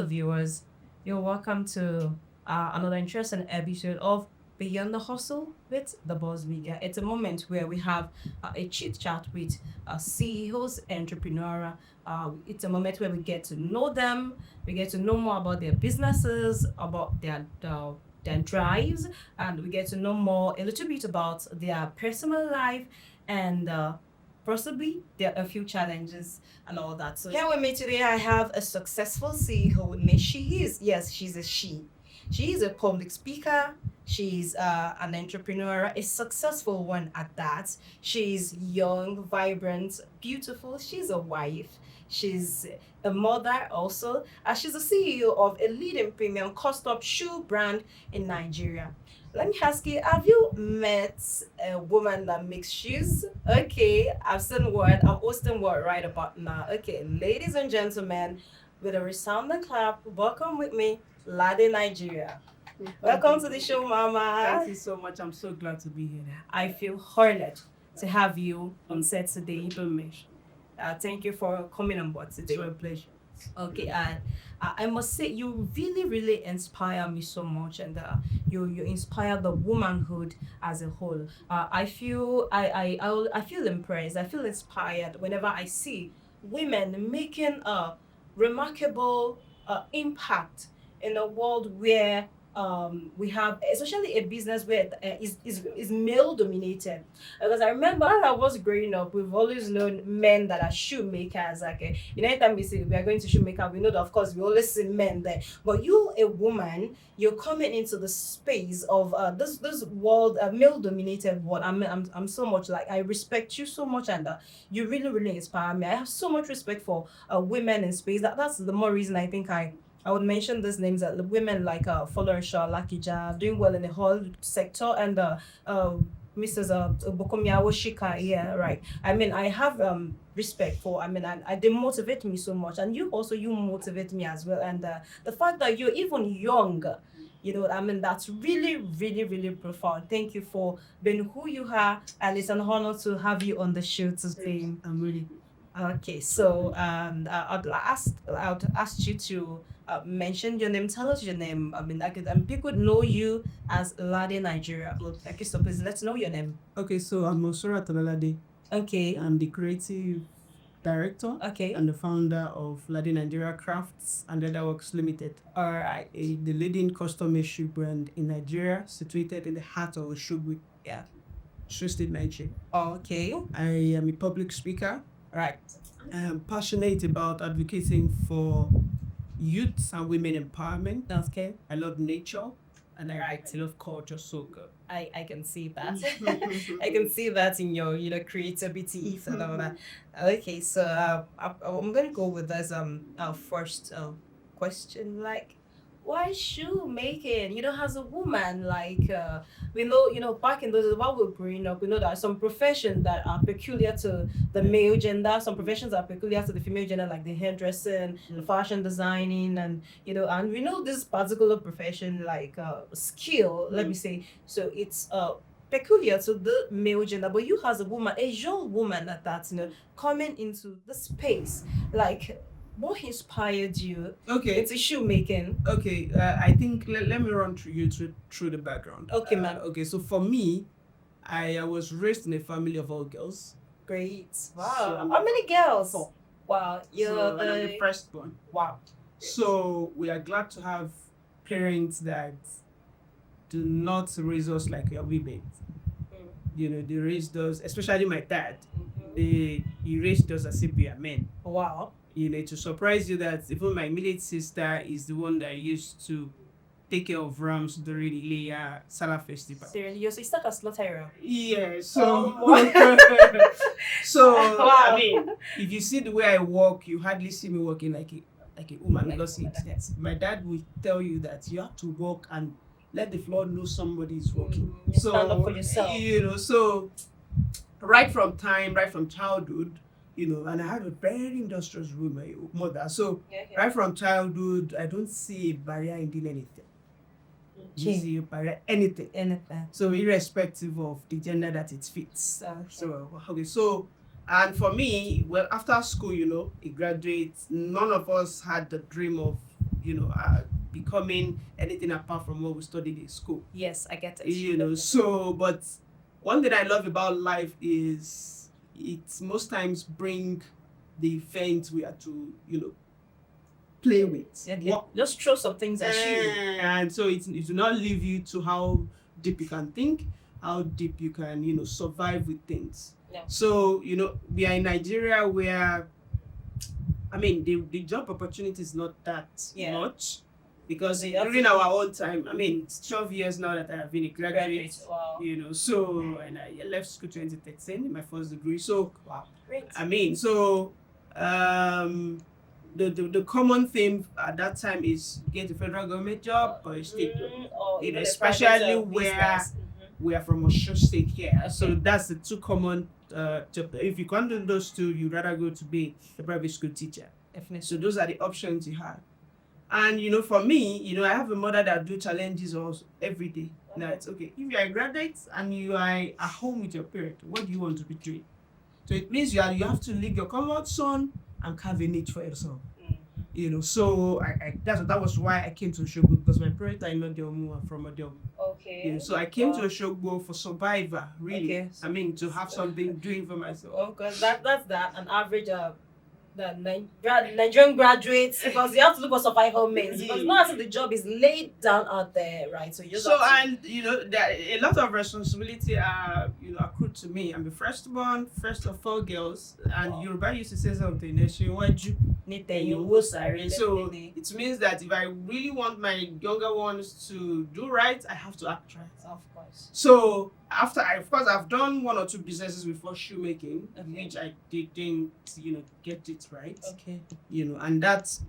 viewers. You're welcome to another interesting episode of Beyond the Hustle with the Boss Media. It's a moment where we have a chit chat with CEOs, entrepreneur. It's a moment where we get to know them, we get to know more about their businesses, about their drives, and we get to know more a little bit about their personal life and possibly there are a few challenges and all that. So here with me today, I have a successful CEO. She's a she. She is a public speaker. She's an entrepreneur, a successful one at that. She's young, vibrant, beautiful. She's a wife. She's a mother also. She's the CEO of a leading premium custom shoe brand in Nigeria. Let me ask you, have you met a woman that makes shoes? Okay, I've seen word, I'm hosting word right about now. Okay, ladies and gentlemen, with a resounding clap, welcome with me, Lade Nigeria. Welcome to the show, Mama. Thank you so much. I'm so glad to be here. I feel honored to have you on set today. Thank you for coming on board today. It's my pleasure. Okay, and I must say you really inspire me so much, and you inspire the womanhood as a whole. I feel impressed. I feel inspired whenever I see women making a remarkable impact in a world where we have especially a business where is male dominated, because I remember when I was growing up, we've always known men that are shoemakers. Like anytime we say we are going to shoemaker, we know that of course we always see men there, but you, a woman, you're coming into the space of this world, male dominated world. I'm so much like, I respect you so much, and you really inspire me. I have so much respect for women in space. That's the more reason I think I would mention these names, that the women like Folorunsho Lakija doing well in the whole sector, and Mrs. Bokomiawo Shika. Yeah, right. I mean, I have respect for. I mean, they motivate me so much, and you motivate me as well. And the fact that you're even young, I mean, that's really profound. Thank you for being who you are, and it's an honor to have you on the show today. I'm really. Okay, so I'd ask you to mention your name. Tell us your name. I mean, people know you as Lade Nigeria. Okay, so please let's know your name. Okay, so I'm Mosura Talalade. Okay. I'm the creative director Okay. and the founder of Lade Nigeria Crafts and Other Works Limited, All right. the leading custom shoe brand in Nigeria, situated in the heart of Oshogbo, Yeah. State, Nigeria. Okay. I am a public speaker. Right. I am passionate about advocating for youth and women empowerment. Okay. I love nature and I Right. love culture so good. I can see that. I can see that in your creativity and all that. Okay, so I'm gonna go with this our first question, like, why shoemaking? As a woman, like we know, back in those while we're growing up, we know there are some professions that are peculiar to the male gender, some professions are peculiar to the female gender, like the hairdressing, the fashion designing, and we know this particular profession, like skill, let me say, so it's peculiar to the male gender. But you as a woman, a young woman at that, coming into the space, like, what inspired you Okay. into shoemaking? Okay, I think let me run through you through the background. Okay, ma'am. Okay, so for me, I was raised in a family of all girls. Great. So Wow. I'm How many girls? four. Wow. You're So I'm the firstborn. wow. So we are glad to have parents that do not raise us like we are women. They raised us, especially my dad. He raised us as if we are men. Wow. To surprise you that even my immediate sister is the one that used to take care of rams during the Ileya Salah festival. Seriously, your sister can slaughter Yeah, you. so Wow. so Wow. I mean, if you see the way I walk, you hardly see me walking like a woman, because my dad will tell you that you have to walk and let the floor know somebody is walking. You stand up for yourself. So right from childhood, and I have a very industrious room, my mother. So right from childhood, I don't see a barrier in doing anything. You Okay. see a barrier, anything. Anything. So irrespective of the gender that it fits. So okay, so and for me, well, after school, a graduate, none of us had the dream of becoming anything apart from what we studied in school. Yes, I get it. So, but one thing I love about life is it most times bring the events we have to, play with. Okay. Just throw some things at you. And so it will not leave you to how deep you can think, how deep you can, survive with things. Yeah. So, we are in Nigeria where, the job opportunity is not that much. Because during our own time, it's 12 years now that I have been a graduate. Wow. So, and I left school 2013 in my first degree. So, wow. Great. The common theme at that time is get a federal government job or a state job. Especially where we are from Osho State here. Okay. So that's the two common job. If you can't do those two, you'd rather go to be a private school teacher. Definitely. So those are the options you have. And for me, I have a mother that do challenges also every day. Okay. Now it's okay. If you are a graduate and you are at home with your parent, what do you want to be doing? So it means you have to leave your comfort zone and carve a niche for yourself. So that was why I came to Oshogbo, because my parents are not from Odom. Okay. So I came to Oshogbo for survivor, really. Okay. To have something doing for myself. Oh, because that's an average the Nigerian graduates, because you have to look for survival means. Because not as the job is laid down out there, right? So you there a lot of responsibility are accrued to me. I'm the firstborn, first of 4 girls, and Yoruba used to say something. So it means that if I really want my younger ones to do right, I have to act right. Of course. So I've done 1 or 2 businesses before shoemaking, which I didn't, get it right. Okay. And that's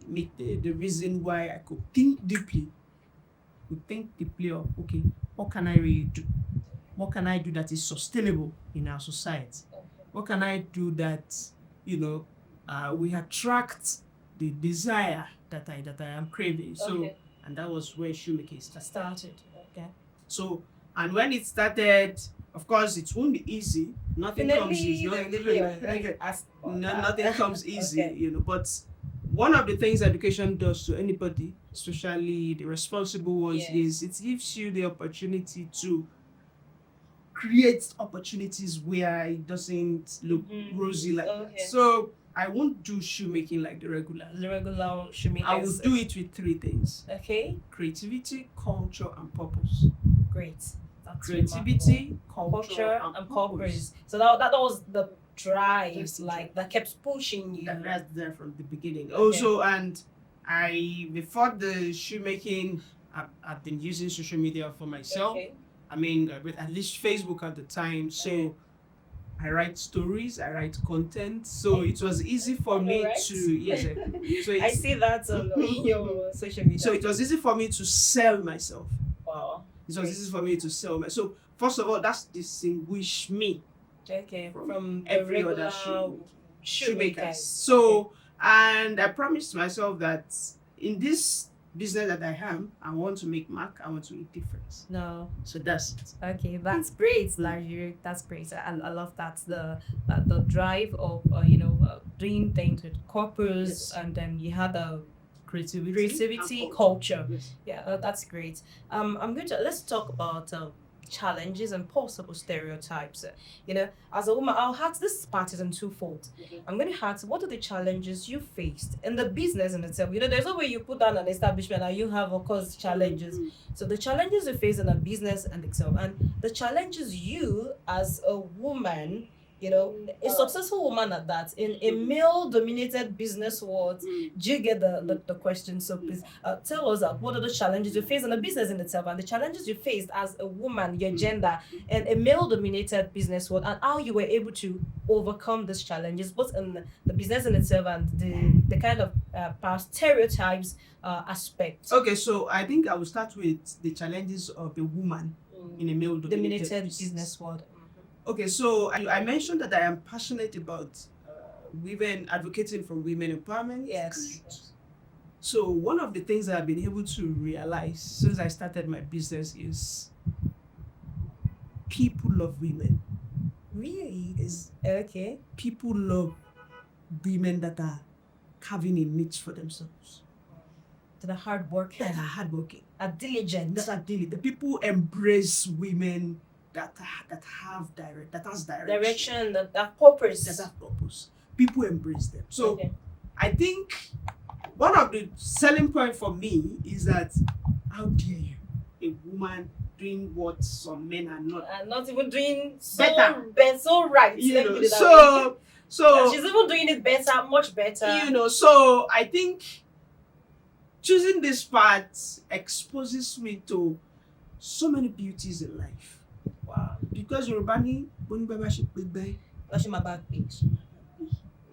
me the reason why I could think deeply. Of okay, what can I really do? What can I do that is sustainable in our society? Okay. What can I do that we attract the desire that I am craving? So and that was where shoemaking started. Okay. So, and when it started, of course, it won't be easy. Nothing comes easy. Nothing comes easy, Okay. But one of the things education does to anybody, especially the responsible ones, is it gives you the opportunity to create opportunities where it doesn't look rosy like that. So I won't do shoemaking like the regular shoemaking. I will do it with 3 things. Okay. Creativity, culture, and purpose. Great. That's creativity, culture, and purpose. So that was the drive, that kept pushing you. That's there from the beginning. Okay. Also, and before the shoemaking, I've been using social media for myself. Okay. With at least Facebook at the time. So I write stories, I write content. So it was easy for me to So I see that on your social media. So it was easy for me to sell myself. Wow. It was easy for me to sell myself. So first of all, that's distinguish me from every regular other shoemakers. So and I promised myself that in this business that I am, I want to make mark. I want to make difference. No. So that's it. Okay, that's great, Lade. That's great. I love that the drive of doing things with corpus, and then you had the creativity, culture. Yes. Yeah, that's great. Let's talk about challenges and possible stereotypes. As a woman, I'll ask this part is in twofold. I'm going to ask, what are the challenges you faced in the business in itself? There's no way you put down an establishment and you have, of course, challenges. So the challenges you face in a business and itself, and the challenges you as a woman, a successful woman at that, in a male-dominated business world. Do you get the question? So please tell us what are the challenges you face in a business in itself, and the challenges you faced as a woman, your gender, in a male-dominated business world, and how you were able to overcome these challenges, both in the business in itself and the kind of past stereotypes aspect. Okay, so I think I will start with the challenges of a woman in a male-dominated business world. Okay, so I mentioned that I am passionate about women, advocating for women empowerment. Yes. So one of the things that I've been able to realize since I started my business is people love women. Really? Is okay. People love women that are carving a niche for themselves. That are hardworking. that are hardworking, Are diligent. that are daily. The people embrace women that has Direction. That purpose. that have purpose. People embrace them. So Okay. I think one of the selling point for me is that how dare you, a woman doing what some men are not. And not even doing so Better. so right. You Let me know, put it that way. so She's even doing it better, much better. you know, so I think choosing this path exposes me to so many beauties in life. Wow. Because Yorubani, when Baba should be That's my back page.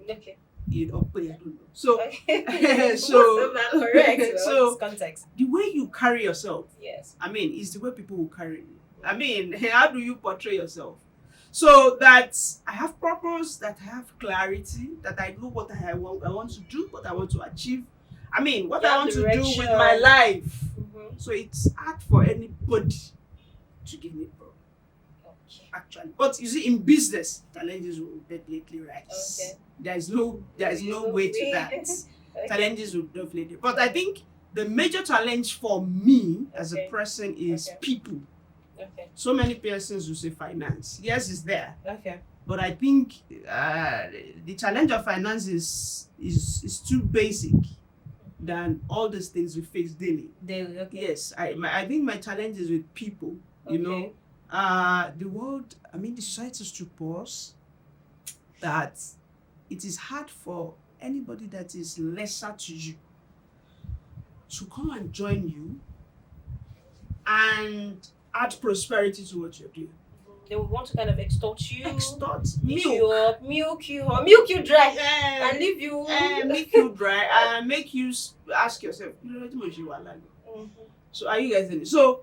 Okay. I don't know. So Okay. So- correct. so- It's context. the way you carry yourself, Yes. I mean, is the way people will carry you. I mean, how do you portray yourself? So that I have purpose, that I have clarity, that I know what I want to do, what I want to achieve. I mean, what You I have want to do direction. with my life. Mm-hmm. So it's hard for anybody to give me problem, Okay. actually. But you see, in business, challenges will definitely rise. Okay. There is no way to that. Okay. Challenges will definitely. But I think the major challenge for me as a Okay. person is Okay. people. Okay. So many persons will say finance. Yes, it's there. Okay. But I think the challenge of finance is too basic than all these things we face daily. Daily. Okay. Yes, I think my challenge is with people. You know, Okay. the world. I mean, the society is too porous that it is hard for anybody that is lesser to you to come and join you and add prosperity to what you're doing. They would want to kind of extort you, Extort, eat you milk, up, milk you dry, eh, and leave you. make you dry, and make you ask yourself, Mhm. so are you guys in it? So,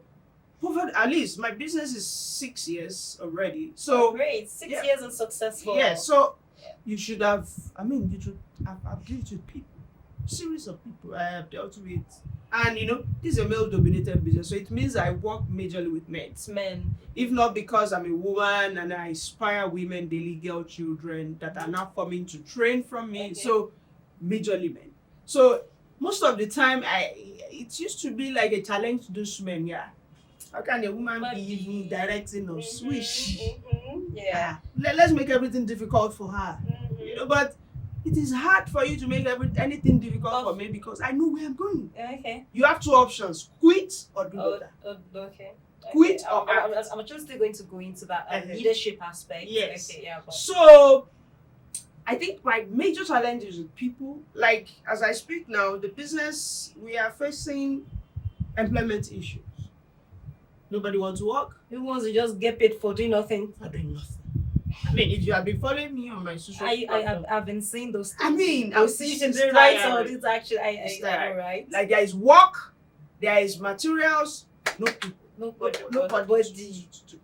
at least my business is 6 years already. So, Great, 6 yeah. years and successful. yeah, so you should have, you should have dealt with people, series of people I have dealt with. And this is a male dominated business, so it means I work majorly with men. It's men. If not because I'm a woman and I inspire women, daily girl children that are now coming to train from me. Okay. So majorly men. So most of the time it used to be like a challenge to those men, yeah. How can a woman be even directing or swish? Yeah. Let's make everything difficult for her. But it is hard for you to make anything difficult for me because I know where I'm going. Okay. You have two options: quit or do Oh, better. okay. Quit Okay. or I'm actually still going to go into that Okay. leadership aspect. Yes. Okay. Yeah. But So I think my major challenge is with people. Like as I speak now, the business we are facing employment issues. Nobody wants to work. who wants to just get paid for doing nothing? For doing nothing. I mean, if you have been following me on my social I've been seeing those. I mean, those it's things. The right or tiring. it's actually It's I know, tiring. right? Like there is work, there is materials, no people. Nobody Nobody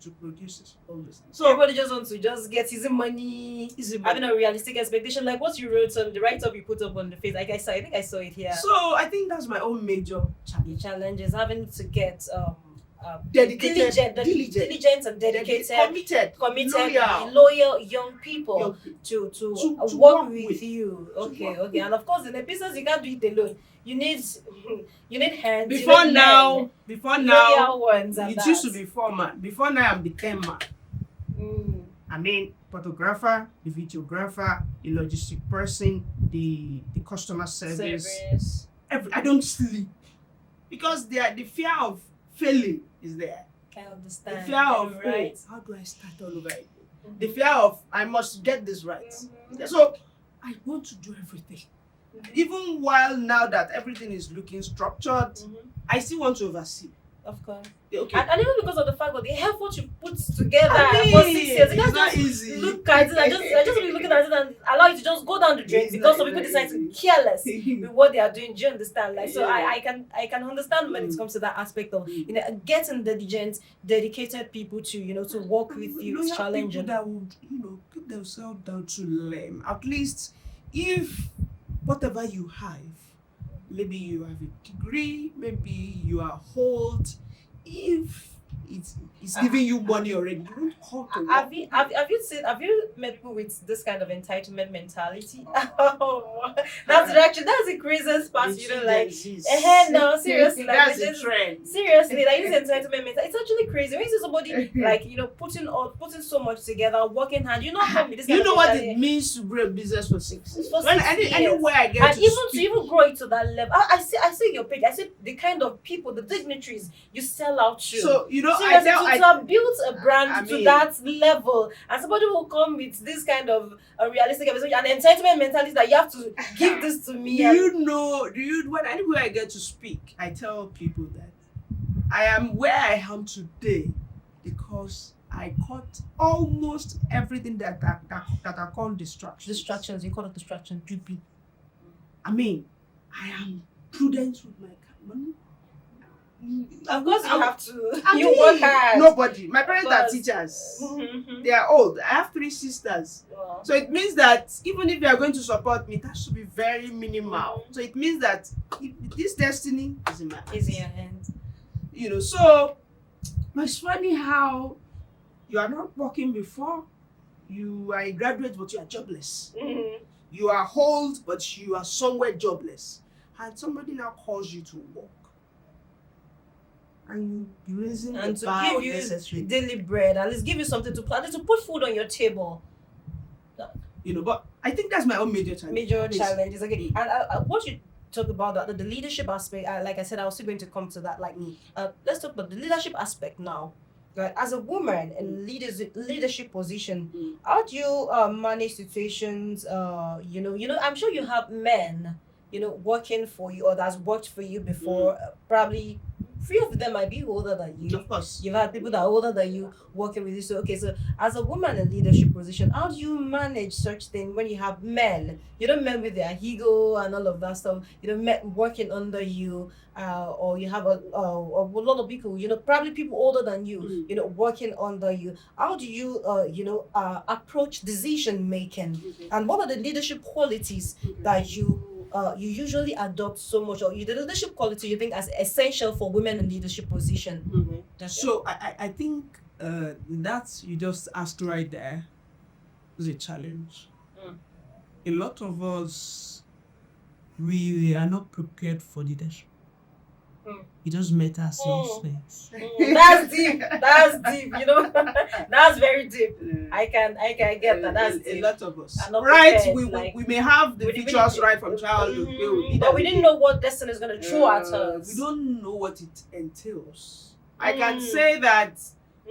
to produce it. All this. So everybody just wants to just get easy money, having a realistic expectation. Like what you wrote on the write-up you put up on the face. Like I think I saw it here. So I think that's my own major The challenge. challenge is having to get Dedicated, diligent and dedicated, committed, loyal young people to To work work with with. you. To Okay, work okay. And of course, in a business, you can't do it alone. You need hands. Before you need now, loyal ones. And it used to be 4 man. Before now, I'm the 10 man. Mm. I mean, photographer, the videographer, the logistic person, the customer service. I don't sleep because the fear of failing is there. Can The understand. fear of right. how do I start all over again? The fear of I must get this right. Mhm. So I want to do everything. Mhm. Even while now that everything is looking structured, Mhm. I still want to oversee. Of course. Okay. And even because of the fact that the effort you put together I mean, for 6 years, you it's can't not just easy. look at it. I just be looking at it and allow it to just go down the drain It's because not- some people it's not decide to be easy. careless with what they are doing. Do you understand? Like so, Yeah. I can understand when it comes to that aspect of getting diligent, dedicated people to work with you. It's Loyal challenging. people that would keep themselves down to learn. At least if whatever you have, maybe you have a degree, maybe you are old, if it's giving you money already. You don't come to Have work. have you met people with this kind of entitlement mentality? Oh, that's the craziest part. The You know, like Gen Zs. no, seriously, like That's they the just trend. seriously, like this entitlement mentality. It's actually crazy when you see somebody like putting so much together, working hard. You know how this kind You of know what mentality. it means to grow a business for 6 years? For When 6 years. anywhere I get And to even to speak, even grow it to that level, I see your page. I see the kind of people, the dignitaries you sell out to. so you know, Seriously, to have built a brand I to mean- that level, and somebody will come with this kind of a realistic expectation and entitlement mentality that you have to give this to me. when anywhere I get to speak, I tell people that I am where I am today because I cut almost everything that are called distractions. You call it distraction. I mean, I am prudent with my money. Of course, you have to. I You mean, work hard. Nobody. My parents are course. teachers. Mhm. They are old. I have 3 sisters. Wow. So it means that even if you are going to support me, that should be very minimal. So it means that this destiny is in my hands. Is in your hands. You know, so it's funny how you are not working before, you are a graduate but you are jobless. Mhm. You are old but you are somewhere jobless. And somebody now calls you to work. And you raising And the to bar give you unnecessary. daily bread, at least give you something to put, at least to put food on your table. You know, but I think that's my own major challenge. Major Please. challenges. Okay, and what you talk about the leadership aspect. Like I said, I was still going to come to that. Like, let's talk about the leadership aspect now. Right, as a woman in leadership position, Mm. how do you manage situations? I'm sure you have men, working for you or that's worked for you before. Probably few of them might be older than you. Of course. You've had people that are older than you working with you. So as a woman in leadership position, how do you manage such thing when you have men? Men with their ego and all of that stuff. Men working under you, or you have a lot of people. Probably people older than you. Working under you. How do you approach decision making? And what are the leadership qualities that you usually adopt so much, or the leadership quality you think as essential for women in leadership position? So I think that you just asked right there is a challenge. A lot of us, we are not prepared for leadership. It just met ourselves first. That's deep. That's deep. That's very deep. I can get that. That's a deep. lot of us. Are not Right? prepared, We may have the we features didn't- right from childhood. But we didn't know what destiny is going to throw at us. We don't know what it entails. I can say that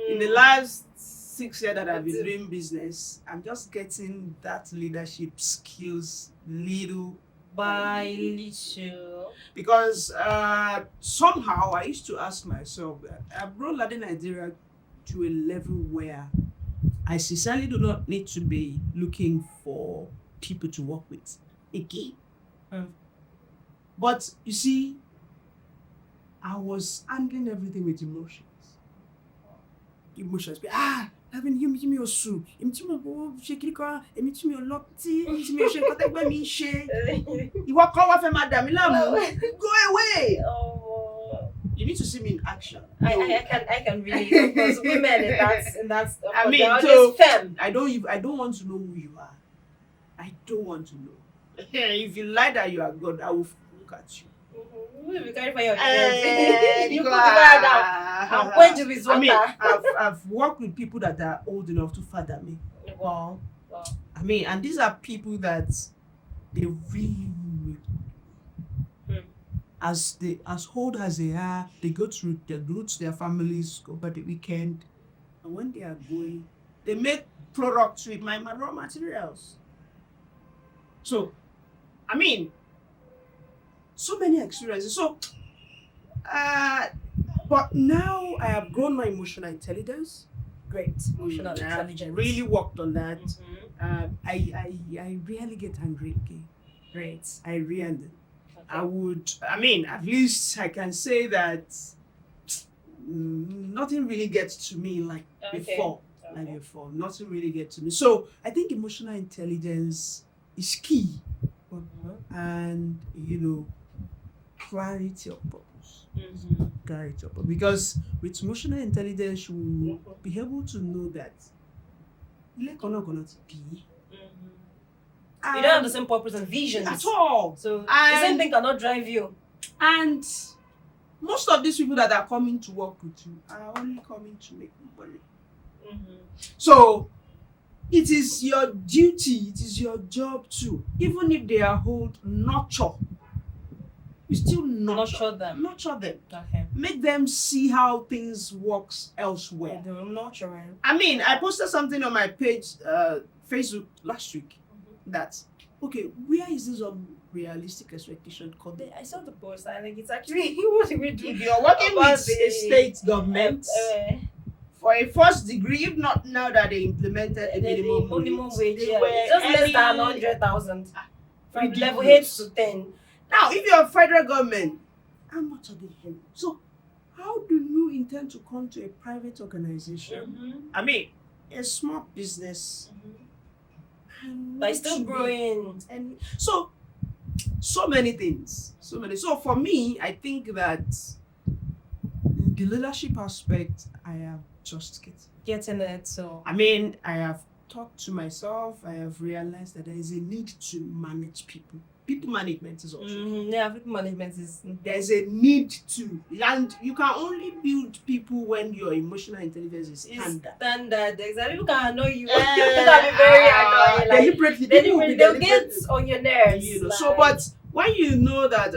in the last 6 years that I've been doing business, I'm just getting that leadership skills little by little. because somehow I used to ask myself, I've brought Lade Nigeria to a level where I sincerely do not need to be looking for people to work with again. But you see, I was handling everything with emotions. Having you me your soup, go away. Oh. You need to see me in action. I can really, because women in that stuff. I mean, they're so always femme. I don't want to know who you are. I don't want to know. If you lie that you are God, I will look at you. We'll be carrying for your You put the because- fire down and quench it with water. I mean, I've worked with people that are old enough to father me. Wow. I mean, and these are people that they really, as old as they are, they go to their families over the weekend, and when they are going, they make products with my raw materials. So, I mean, so many experiences. So, but now I have grown my emotional intelligence. Great. Emotional I've intelligence. really worked on that. Mhm. I rarely get angry. Okay? Great. I really. Okay. At least I can say that nothing really gets to me like before. Like before. Nothing really gets to me. So I think emotional intelligence is key. And clarity of purpose. purpose. Carry it up. Because with emotional intelligence, you will be able to know that you don't have the same purpose and visions at all. So the same thing cannot drive you. And most of these people that are coming to work with you are only coming to make money. So it is your duty, it is your job too. Even if they are old, nurture. You still nurture them. Nurture them. Okay. Make them see how things works elsewhere. They will nurture. I mean, I posted something on my page, Facebook last week. That okay, where is this unrealistic expectation coming? I saw the post. I think it's actually what we do. If you're working with the state government for a first degree, if not now that they implemented a minimum wage, just less than 100,000 from level 8 to 10. Now, if you're federal government, how much are they paying? So, how do you intend to come to a private organization? I mean, a small business, but it's still growing, and so many things, So for me, I think that the leadership aspect, I have just getting it. So I mean, I have talked to myself. I have realized that there is a need to manage people. People management is also people management is there's a need to, and you can only build people when your emotional intelligence is standard. Exactly, people can annoy you. People can be very annoying. Deliberately, they'll get on your nerves. You know, so but when you know that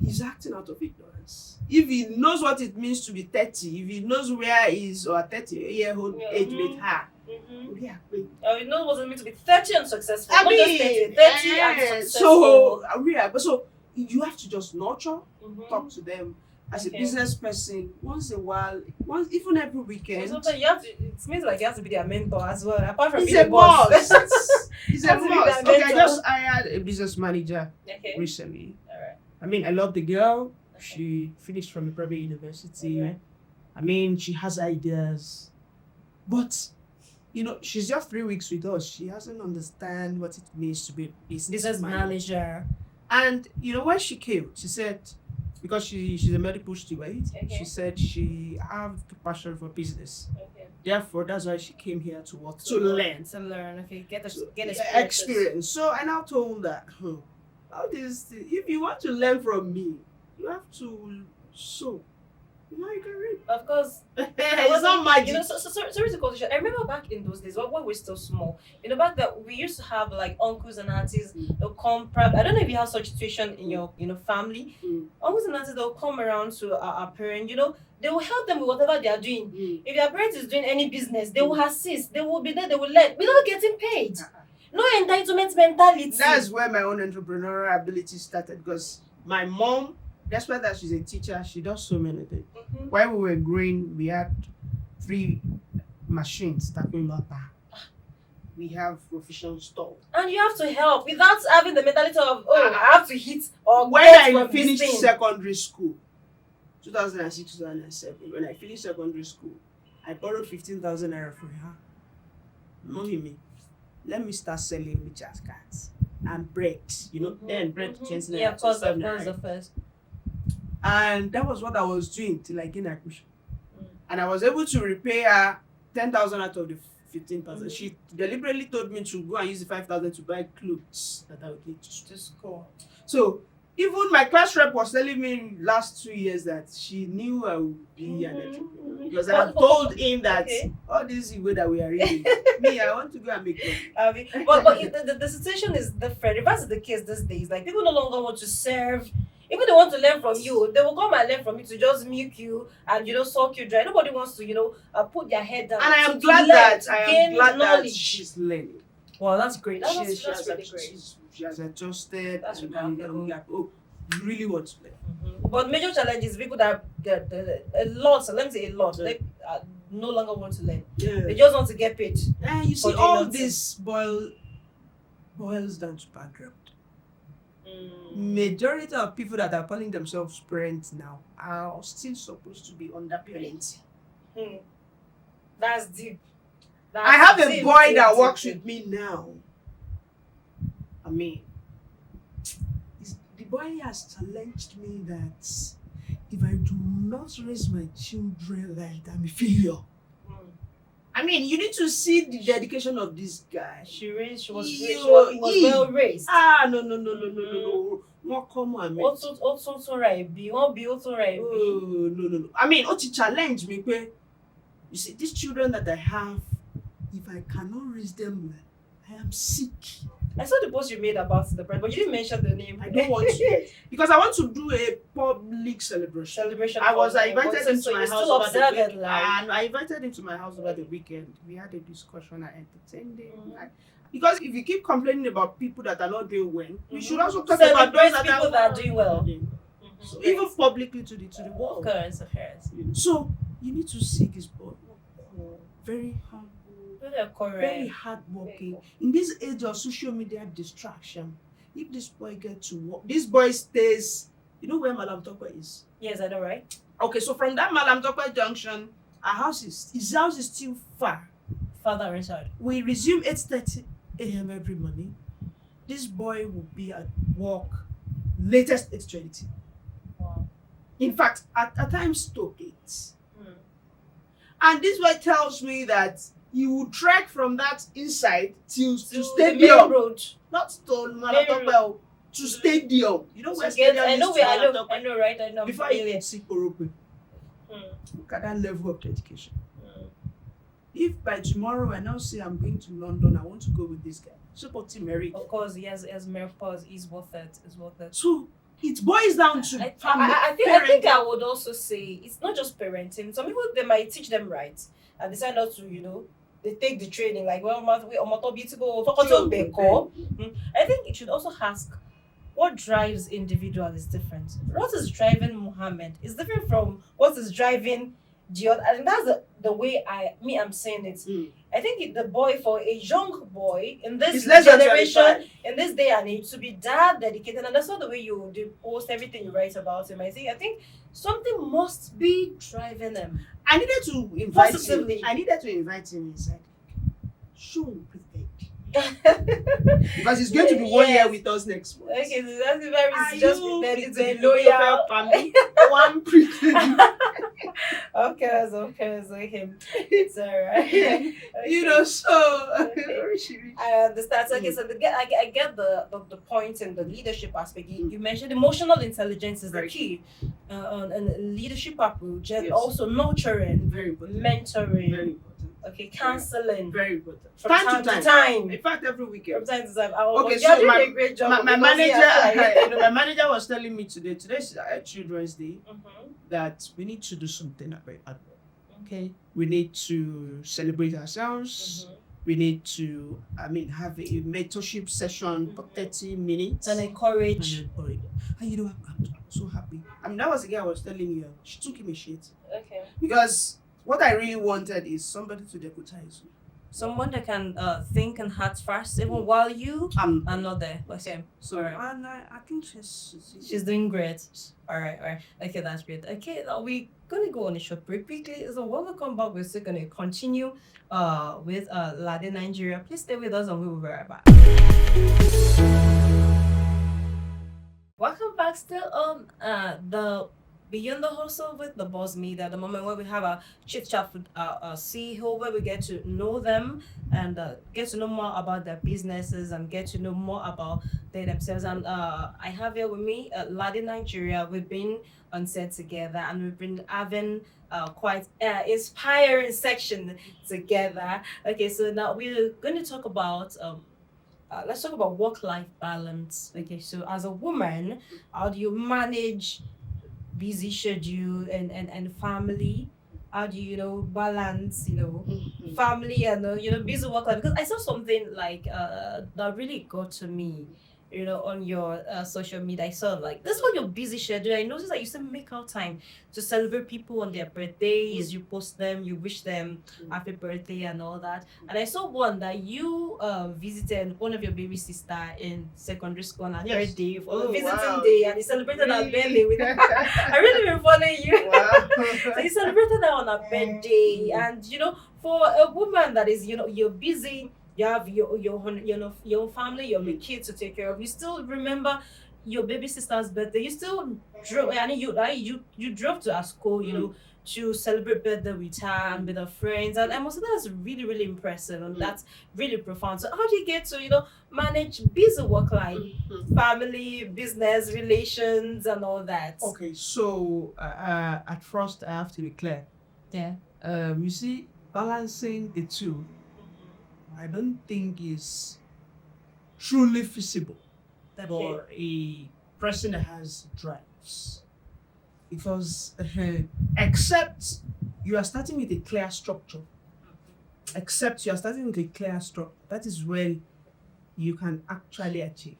he's acting out of ignorance, if he knows what it means to be 30, if he knows where his or 30-year-old age mate her. You know what it means to be 30 and successful. Not just 30 and successful. So you have to just nurture, talk to them as a business person once a while, even every weekend. Sometimes you have to. It means like you have to be their mentor as well. Apart from being a boss. He's a boss. Okay, I had a business manager recently. Alright. I mean, I love the girl. She finished from a private university. I mean, she has ideas, but you know, she's just 3 weeks with us. She hasn't understand what it means to be a business manager. And you know, when she came, she said, because she's a medical student, she said she have the passion for business. Therefore, that's why she came here to work to learn. Okay, get experience. So I now told her, how this? If you want to learn from me, you have to sew. You know, you can read. Of course. It's not magic. You know, sorry to cut you short. I remember back in those days when we were still small. You know, back that we used to have like uncles and aunties. They'll come. I don't know if you have such situation in your family. Uncles and aunties, they'll come around to our parents. You know, they will help them with whatever they are doing. If their parents is doing any business, they will assist. They will be there. They will learn without getting paid. No entitlement mentality. That's where my own entrepreneurial ability started, because my mom, despite that she's a teacher, she does so many things. While we were growing, we had 3 machines that we love. We have proficient store. And you have to help without having the mentality of, I have to hit or when I finished secondary school, 2006, 2007, when I finished secondary school, I borrowed 15,000 naira from her. Mommy, let me start selling recharge cards and bread. You know, then bread 20 naira. Yeah, of course, the first. And that was what I was doing till I gained admission. And I was able to repay her 10,000 out of the 15,000. She deliberately told me to go and use the 5,000 to buy clothes that I would need to school. So even my class rep was telling me last 2 years that she knew I would be an entrepreneur. Because I told him that all this way that we are reading, me, I want to go and make money. But the situation is different. If that's the case these days, like people no longer want to serve. Even they want to learn from you, they will come and learn from you to just milk you and suck you dry. Nobody wants to put their head down. And I am glad that she's learning. Well, that's great. That's really great. She has adjusted. That's like, you really want to learn. But major challenges, people that a lot. So let me say a lot. They no longer want to learn. They just want to get paid. And you see, all this boils down to background. Majority of people that are calling themselves parents now are still supposed to be under parenting. That's deep. I have a boy that works with me now. I mean, the boy has challenged me that if I do not raise my children like that, I'm a failure. I mean, you need to see the dedication of this guy. She was well raised. No. More common. Also right. Be won't be also right. No. I mean, challenge me, you see, these children that I have, if I cannot raise them, I am sick. I saw the post you made about the brand, but you didn't mention the name. I don't want to because I want to do a public celebration. I invited him to my house over the weekend. And I invited him to my house over the weekend. We had a discussion. I entertained him. Because if you keep complaining about people that are not doing well, you should also talk about those that are doing well. So even publicly to the world. So you need to seek his boy. Very humble. Very hardworking. In this age of social media distraction, if this boy gets to work, this boy stays. You know where Madam Tokwe is? Yes, I know, right? Okay, so from that Madam Tokwe junction, his house is still farther inside. We resume 8:30 a.m. every morning. This boy will be at work latest 8:20. Wow. In fact, at times to 8. And this boy tells me that he will trek from that inside to stadium road. Not to Malatopel, to stadium. You know where stadium is? I know, right? I know. Before you can see Korope. Look at that level of dedication. If by tomorrow I now say I'm going to London, I want to go with this guy. Support him, Mary. Of course, he has menopause. He's worth it. So it boils down to I think I would also say it's not just parenting. Some people, they might teach them right and decide not to, they take the training like, well, I think it should also ask what drives individual is different. What is driving Muhammad is different from what is driving the other, and that's the way I'm saying it. I think the boy, for a young boy in this generation, in this day and age, to be that dedicated, and that's not the way you post everything you write about him. I think something must be driving him. I needed to invite him inside. Show him prepared. Because he's going to be 1 year with us next month. Okay, so that's very just prepared. It's a loyal family. One prepared. Okay, it's him. It's alright. Okay. I understand. So, so I get the point in the leadership aspect. You mentioned emotional intelligence is the key, and leadership approach, and also nurturing, very important, mentoring, very important. Okay, counseling, very important. From time to time. In fact, every weekend. From time to time. Okay, so you're doing a great job. My manager, my manager was telling me today's Children's Day, that we need to do something at work. Okay, we need to celebrate ourselves. We need to, have a mentorship session for 30 minutes. And encourage. And I'm so happy. That was the girl I was telling you. She took him a shit. Okay. Because what I really wanted is somebody to deputize you. Someone that can think and act fast, even while you are not there. So, and I think she's doing great. All right. Okay, that's great. Okay, now we're gonna go on a short break quickly. So when we come back, we're still gonna continue with Lade Nigeria. Please stay with us, and we will be right back. Welcome back. Still on the Beyond the Hustle with the Boss Media, the moment where we have a chit chat with a CEO, where we get to know them and get to know more about their businesses and get to know more about they themselves. And I have here with me Lade Nigeria. We've been on set together and we've been having quite inspiring section together. Okay, so now we're going to talk about let's talk about work-life balance. Okay, so as a woman, how do you manage busy schedule and family? How do you balance family and busy work life? Because I saw something like that really got to me on your social media. I saw like this was your busy schedule. I noticed that you still make out time to celebrate people on their birthdays. You post them, you wish them happy birthday and all that. And I saw one that you visited one of your baby sister in secondary school on her birthday for the visiting day, and you celebrated her birthday with I really been following you. Wow. So you celebrated her on her birthday, and for a woman that is you're busy. You have your family, your kids to take care of. You still remember your baby sister's birthday, you still drove. I mean, you drove to her school, you know, to celebrate birthday with her and with her friends, and I must say that's really really impressive and that's really profound. So how do you get to manage busy work life, family, business, relations, and all that? Okay, so at first I have to be clear. Yeah. You see, balancing the two, I don't think is truly feasible for a person that has drives. Because except you are starting with a clear structure, that is when you can actually achieve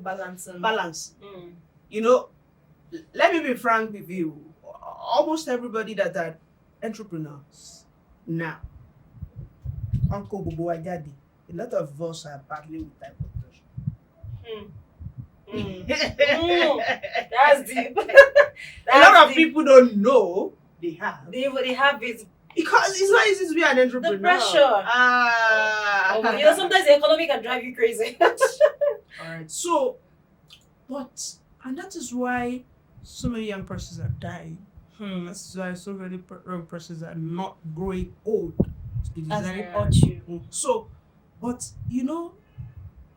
Balance. balance. You know, let me be frank with you. Almost everybody that are entrepreneurs now, Uncle Bobo Ajadi, a lot of us are battling with hypertension. That's deep. A lot of people don't know they have. They have it. Because it's not easy to be an entrepreneur. The pressure. Sometimes the economy can drive you crazy. Alright. So, and that is why so many young persons are dying. That's why so many young persons are not growing old. So, but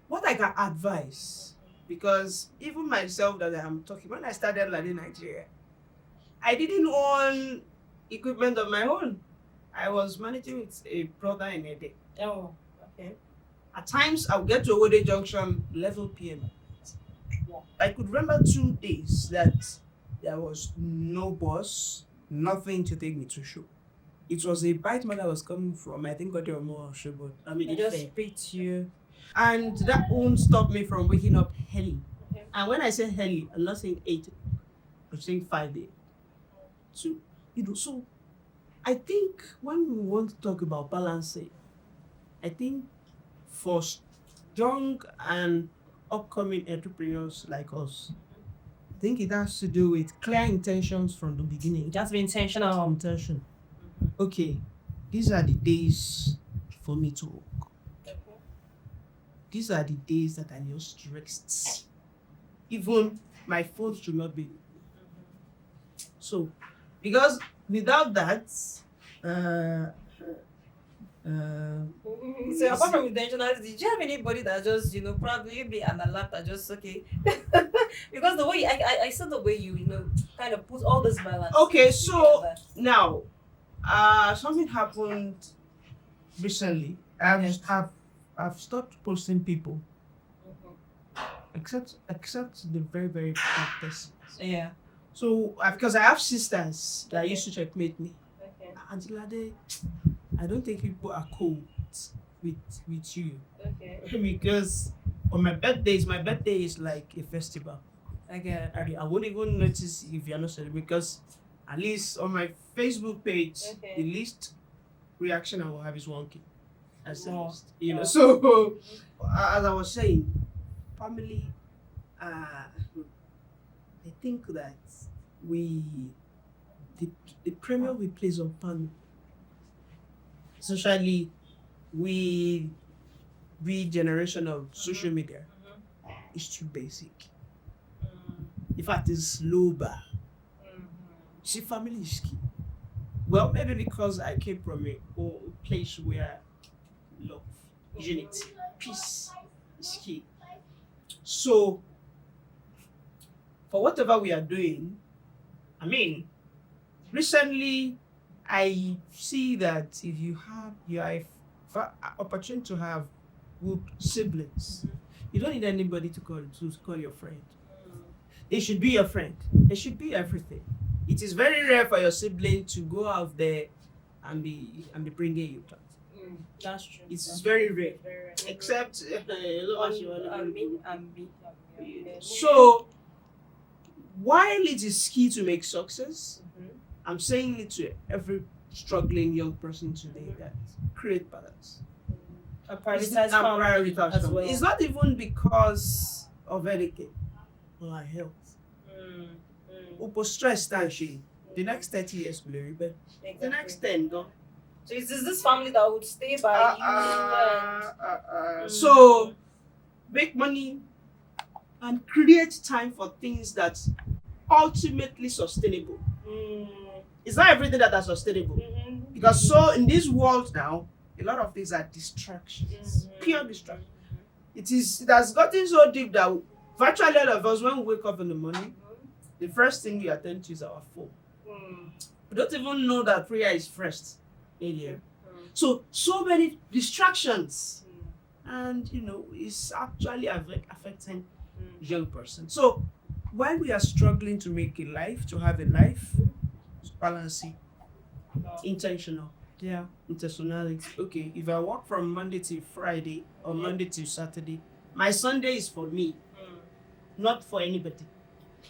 what I can advise, because even myself that I'm talking, when I started Lade Nigeria, I didn't own equipment of my own. I was managing with a brother in a day. Oh, okay. At times, I would get to Owode Junction 11 p.m. I could remember 2 days that there was no bus, nothing to take me to show. It was a bite man that was coming from, I think, Odeomo or show, but I mean, it just beats you. And that won't stop me from waking up early. Okay. And when I say early, I'm not saying 8, I'm saying 5 a.m. So, so I think when we want to talk about balancing, I think for young and upcoming entrepreneurs like us, I think it has to do with clear intentions from the beginning. Just be intentional. Intention. Okay, these are the days for me to work. These are the days that I just rest. Even my phone should not be. So, because without that, so apart from intentionality, did you have anybody that just probably be an alert that just okay? Because the way I saw the way you kind of put all this balance. Okay, so now, something happened recently. I've stopped posting people, except the very very bad persons. Yeah. So because I have sisters that used to checkmate me. Okay. And Lade, I don't think people are cool with you. Okay. Because on my birthday is like a festival. Okay. I won't even notice if you're not celebrating, because at least on my Facebook page, the least reaction I will have is 1K. As the least, So as I was saying, family. I think that the premium we place on family, especially we generation of social media, is too basic. In fact, it's low bar. See, family is key. Well, maybe because I came from a place where love, unity, peace is key. So, for whatever we are doing, I mean, recently I see that if you have opportunity to have good siblings, you don't need anybody to call your friend. They should be your friend. They should be everything. It is very rare for your sibling to go out there and be bringing you that. That's true. It's very rare. Except so, while it is key to make success, I'm saying it to every struggling young person today that create balance. And prioritize family as well. It's not even because of anything, but health. Stress that shit. The next 30 years will be better. Exactly. The next 10 go. So is this family that would stay by you? So make money, and create time for things that ultimately sustainable. It's not everything that are sustainable. Because so in this world now, a lot of things are distractions, pure distraction. It has gotten so deep that virtually all of us, when we wake up in the morning, the first thing we attend to is our phone. We don't even know that prayer is first in here. So many distractions, and it's actually affecting young person. So when we are struggling to make a life, to have a life, balance it, intentional. Yeah, intentionality. Okay, if I work from Monday to Friday or Monday to Saturday, my Sunday is for me, not for anybody.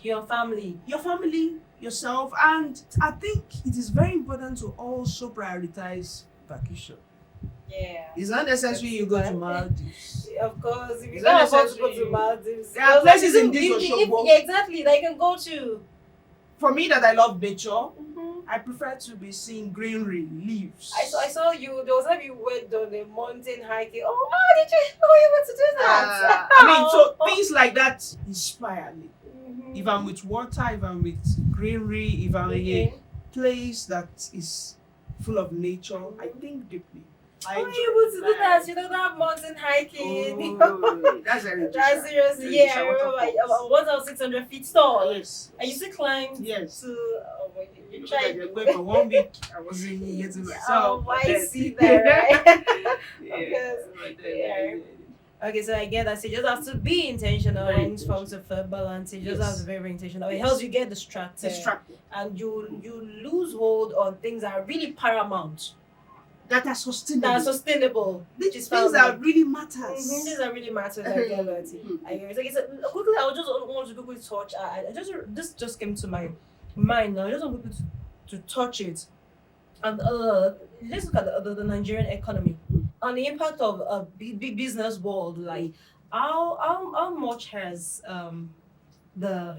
Your family, yourself, and I think it is very important to also prioritize vacation. Yeah. It's not necessary you go to Maldives. Of course, if you It's can't not afford to necessary go to Maldives, there are places in this if, Osogbo. yeah, exactly, that you can go to. For me, that I love nature, I prefer to be seeing greenery, leaves. I saw you. There was time you went on a mountain hiking. Oh, how did you? How were you able to do that? So things like that inspire me. If I'm with water, if I'm with greenery, if I'm in a place that is full of nature, I think deeply. How are you able to do that? You don't have mountain hiking. That's very That's seriously, yeah. I remember 1,600 feet tall. Yes. And you still climbed to. You tried. For 1 week, I was in here getting myself. I see that, right? Yeah. Okay, so I get that. So you just have to be intentional in terms of balance. You just have to be very intentional. It helps you get distracted. And you lose hold on things that are really paramount. That are sustainable. Which is things that really matters. Things that really matters. I get that. I get it. So quickly, I just want to quickly touch. This just came to my mind now. I just want people to touch it. And let's look at the Nigerian economy and the impact of a big business world. Like how much has the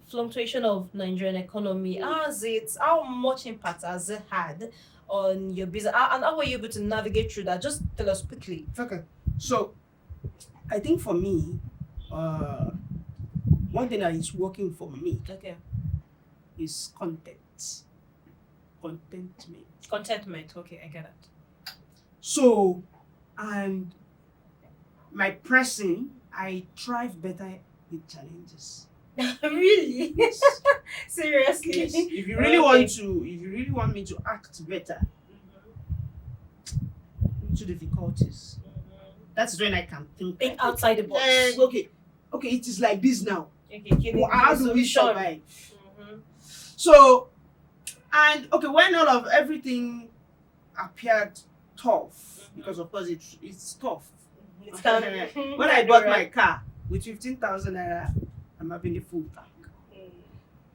fluctuation of Nigerian economy, how much impact has it had on your business, and how were you able to navigate through that? Just tell us quickly. Okay, so I think for me, one thing that is working for me is contentment. Okay, I get it. So, and my pressing, I thrive better with challenges. Really? Yes. Seriously? Yes. If you really want me to act better, into difficulties, that's when I can think outside the box. Okay, it is like this now. Okay, how do we survive? So, and when all of everything appeared tough, because of course it's tough. When I bought my car with 15,000 naira, I'm having a full tank.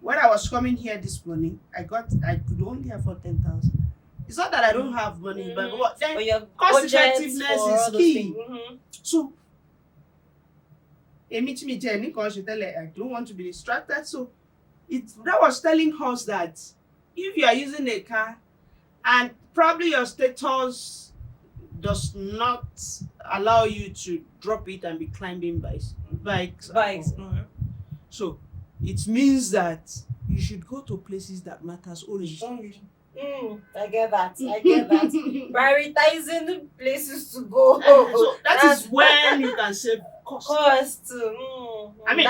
When I was coming here this morning, I could only afford 10,000. It's not that I don't have money, but then cost effectiveness is key. So, I don't want to be distracted. So, that was telling us that if you are using a car and probably your status does not allow you to drop it and be climbing bikes. So it means that you should go to places that matters only. I get that. Prioritizing places to go. So that is when you can save cost. I mean,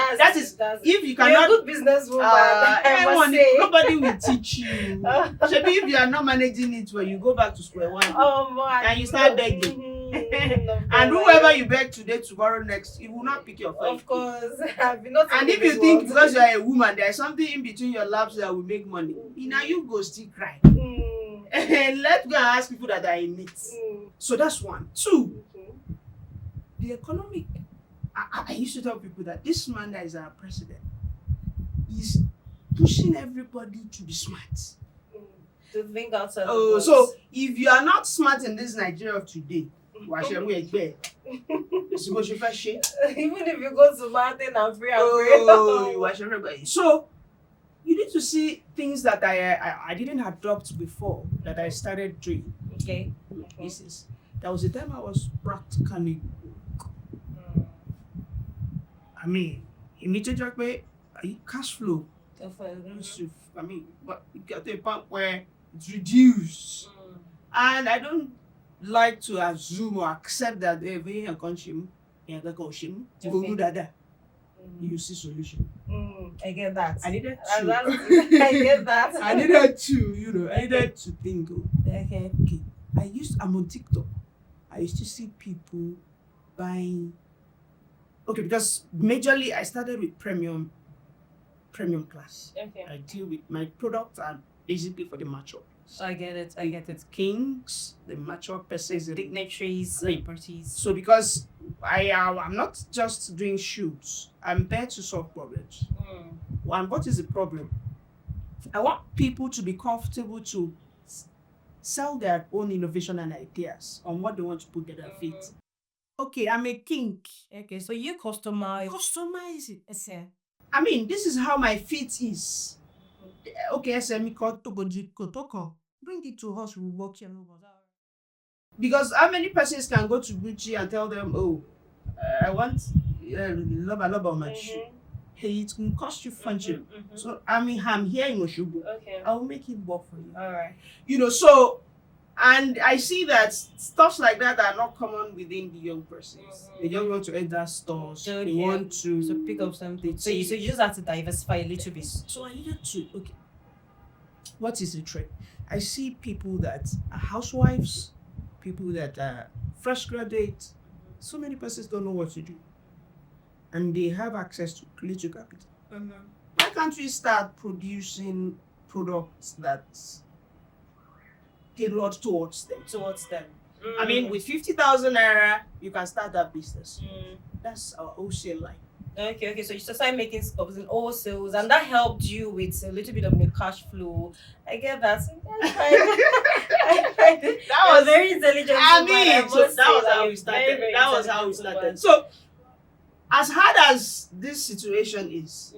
if you cannot. You're a good businesswoman. Nobody will teach you. Maybe if you are not managing it well, you go back to square one. And you start begging. And whoever you beg today, tomorrow, next, it will not pick your phone. Of course. And if you think because you are a woman, there is something in between your laps that will make money, now you go still cry. And let's go and ask people that are in it. So that's one. Two, the economic. I used to tell people that this man that is our president is pushing everybody to be smart. To think outside the box. So if you are not smart in this Nigeria of today, even if you go to mountain and pray, so you need to see things that I didn't adopt before that I started doing. Okay. There was a time I was practically I mean, immediately cash flow. Mm. I mean, but it got to a point where it's reduced. And I don't like to assume or accept that every consume, you see solution. I get that. I needed And to. I get that. I needed to, I needed to think. Okay. Okay, I'm on TikTok. I used to see people buying. Okay, because majorly I started with premium class. Okay. I deal with my products are basically for the mature. I get it. I get it. Kings, the mature persons, Dignitaries, celebrities. So because I'm not just doing shoots, I'm there to solve problems. And what is the problem? I want people to be comfortable to sell their own innovation and ideas on what they want to put in their feet. Okay, I'm a kink. Okay, so you customize. Customize it. Yes, sir. I mean, this is how my feet is. Okay, SME called Toko. Bring it to us, we'll work here. Because how many persons can go to Gucci and tell them, oh, I want love on my shoe. Hey, it can cost you function. So I'm here in Oshubu. Okay. I'll make it work for you. All right. So, and I see that stuff like that are not common within the young persons. They don't want to enter stores. So they want to pick up something. So you just have to diversify a little bit. So I needed to, okay, what is the trend? I see people that are housewives, people that are fresh graduates. So many persons don't know what to do. And they have access to little capital. Why can't we start producing products that tailored towards them? I mean, with 50,000 naira, you can start that business. That's our wholesale line. Okay. So you started making stuff in all sales, and that helped you with a little bit of the cash flow. I get that. I tried it. That was very intelligent. I mean, so that was how we started. That was how we started. So, as hard as this situation is,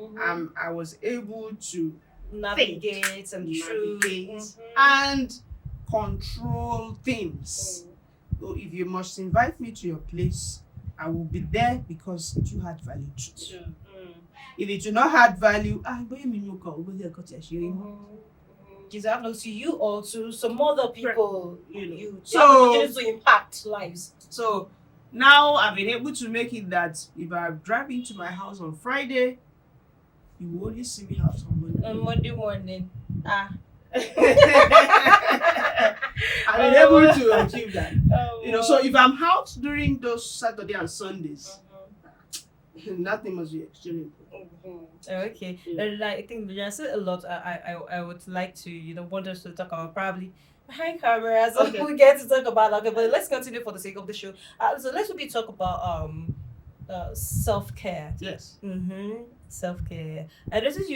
I was able to navigate and choose and control things. So, if you must invite me to your place, I will be there because you had value too. If it do not add value, it's happening to you or to some other people. So to impact lives. So now I've been able to make it that if I drive into my house on Friday, you will only see me out on Monday morning. I've been able to achieve that. So if I'm out during those Saturday and Sundays, nothing must be extremely important. Okay. I think there's a lot I would like to want us to talk about probably behind cameras. Okay. We get to talk about but let's continue for the sake of the show. So let's maybe talk about self-care. Yes. Self-care. And this is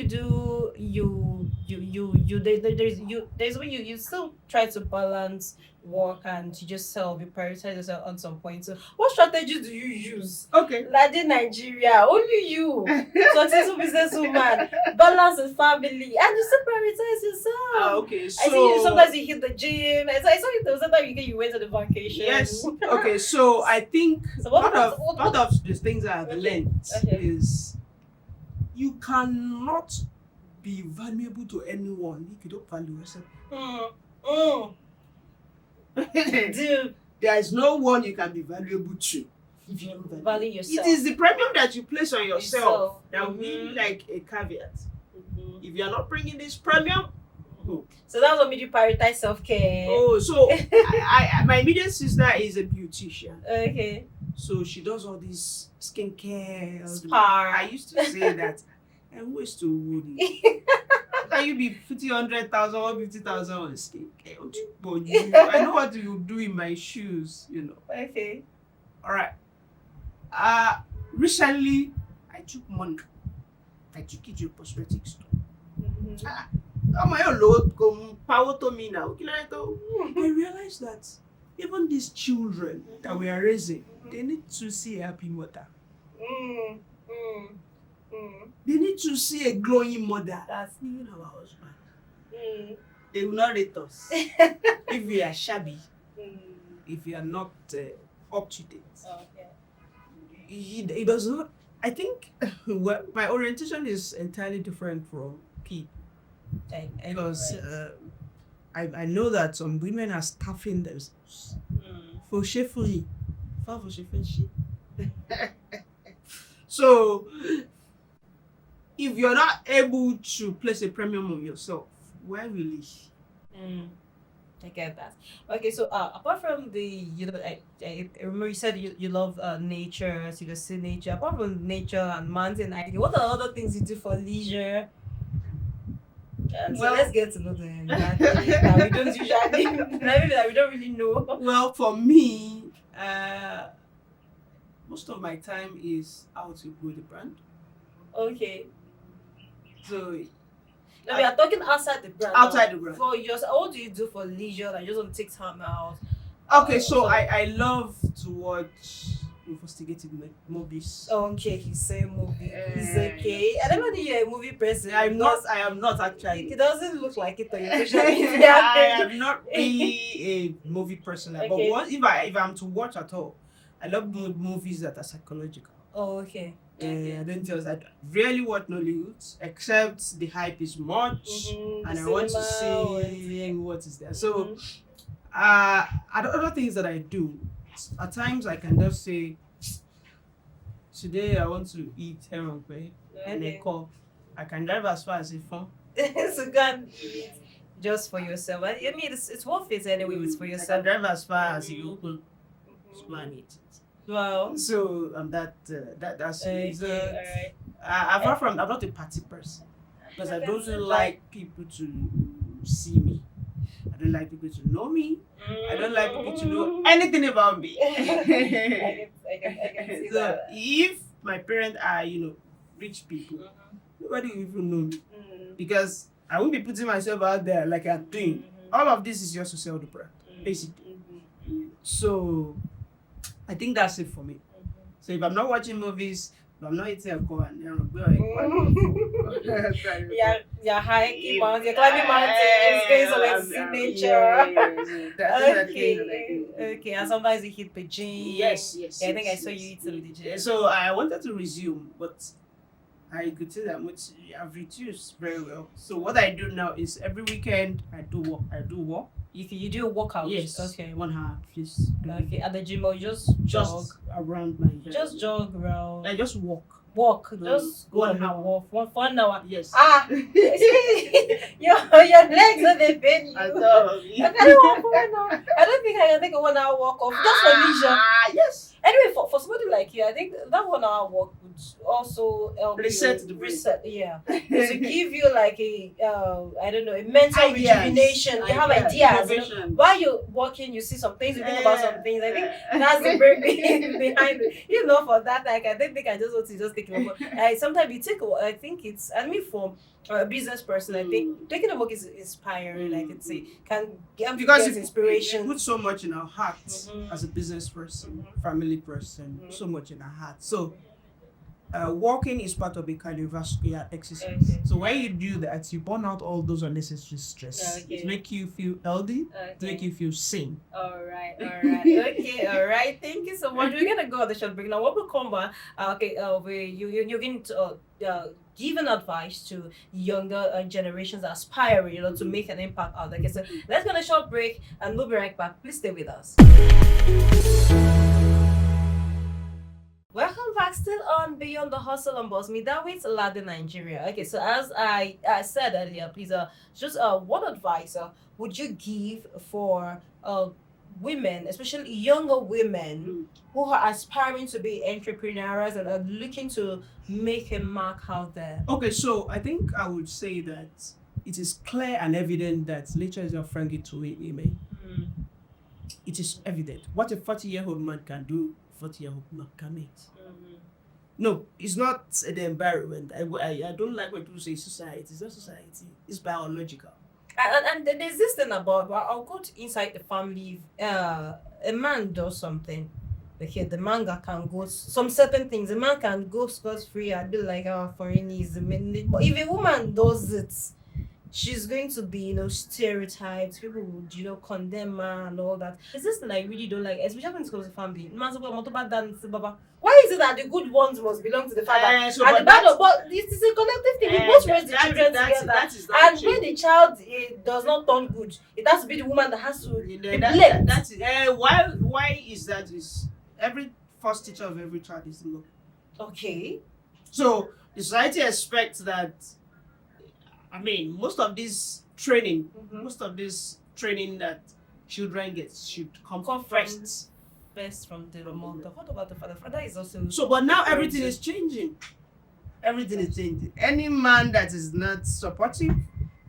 there's when you still try to balance work and you just you prioritize yourself on some point. So what strategies do you use? Okay. Lade Nigeria, only you, successful businesswoman, balance the family, and you still prioritize yourself. Okay. So I see you sometimes you hit the gym. I saw you there was a time you went to the vacation. Yes. Okay. So I think part of the things I have learned is you cannot be valuable to anyone if you don't value yourself. Dude, there is no one you can be valuable to if you don't value yourself. It is the premium that you place on yourself that will be like a caveat. If you are not bringing this premium, so that's what made you prioritize self-care. So my immediate sister is a beautician. Okay. So she does all this skincare. Spa. I used to say that. And who is to worry? How can you be 100,000 or 50,000 on skincare? But I know what you do in my shoes, Okay. All right. Recently, I took money. I took it to a cosmetic store. My load come power to me now. I realized that even these children that we are raising, they need to see a happy mother. They need to see a glowing mother. That's even our husband. They will not rate us if we are shabby, if we are not up to date. Okay. He does not I think well, my orientation is entirely different from Pete because I know that some women are staffing themselves for shefully, for shefully. So if you're not able to place a premium on yourself, why really? I get that. Okay, so apart from the, I remember you said you love nature, so you can see nature. Apart from nature and mountain hiking, what are other things you do for leisure? So Well- let's get to know them. That we don't usually, maybe that we don't really know. Well, for me, most of my time is how to grow the brand. Okay. So Now we are talking outside the brand. outside the brand. For yourself, what do you do for leisure? Like, you just want to take time out. Okay, so I love to watch investigative movies. Okay, he's saying movie. He's okay. I never knew you're a movie person. I am not actually. It doesn't look like it on your social media. I am not really a movie person. Okay. But what if I'm to watch at all, I love movies that are psychological. Oh, okay. I don't just I rarely watch Nollywood except the hype is much and I want to see what is there. So other things that I do, at times I can just say today I want to eat heron pay and a call. I can drive as far as Ifon. So go and eat just for yourself. I mean, it's worth it anyway. It's for I can yourself. drive as far as you could and eat it. Wow. So that's Okay, it. So, alright. apart from I'm not a party person because I don't like people to see me. I don't like people to know me. I don't like people to know anything about me. I can see So that. if my parents are rich people, nobody will even know me because I won't be putting myself out there like I'm doing. All of this is just to sell the brand, basically. So I think that's it for me. So if I'm not watching movies, if I'm not eating a call and You're hiking mountains, you're climbing mountains, going to see nature. Okay, and sometimes you hit the gym. Yes. Yeah, I think I saw you eat some of the gym. So I wanted to resume, but I could say that I've reduced very well. So what I do now is every weekend I do walk. You do a workout. Yes. Okay. 1 hour, please. Okay. At the gym, or you just jog. Around my. Just jog around. I just walk. Walk. Just go 1 on a hour. walk. For 1 hour. Yes. your legs are they pain you. I know. I can't walk for 1 hour. I don't think I can take a 1 hour walk off just for leisure. Yes. Anyway, for somebody like you, I think that 1 hour walk would also help Reset you the brain. reset. Yeah, to give you like a I don't know, a mental rejuvenation. You have ideas. While you're walking, you see some things, you think about some things. I think that's the brain behind it. For that, like I don't think I just want to just take a walk. Sometimes you take a walk. I think it's for a business person. I think taking a walk is inspiring. Like it's can give Because you inspiration. You put so much in our hearts as a business person, family person, so much in our heart. So walking is part of a cardiovascular exercise. Okay. So when you do that, you burn out all those unnecessary stress. Okay. It make you feel healthy. It make you feel sane. All right. Okay, all right. Thank you so much. We're gonna go on the short break now. When we come back, you're going to giving advice to younger generations aspiring, to make an impact out there. Okay, so let's go on a short break and we'll be right back. Please stay with us. Welcome back, still on Beyond the Hustle on Boss Me. That with Lade Nigeria. Okay, so as I said earlier, please just what advice would you give for women, especially younger women who are aspiring to be entrepreneurs and are looking to make a mark out there? Okay, so I think I would say that it is clear and evident that nature is not friendly to women. It is evident. What a 40-year-old man can do, 40-year-old man can make. No, it's not the environment. I don't like when people say society. It's not society. It's biological. And there's this thing about, I'll go inside the family. A man does something. Okay, the man can go some certain things. The man can go scot free and be like, foreign is the men. But if a woman does it, she's going to be, stereotyped. People would, condemn her and all that. It's this thing I really don't like, especially when it comes to family. Why is it that the good ones must belong to the father and the bad ones? But this is a collective thing. We both raise the children together. And when the child does not turn good, it has to be the woman that has to be blamed. That's it. Why is that? Is every first teacher of every child is the mother. Okay. So the society expects that. I mean, most of this training that children get should come first from the mother. What about the father? Father is also. So, but now everything is changing. Everything is changing. Any man that is not supportive,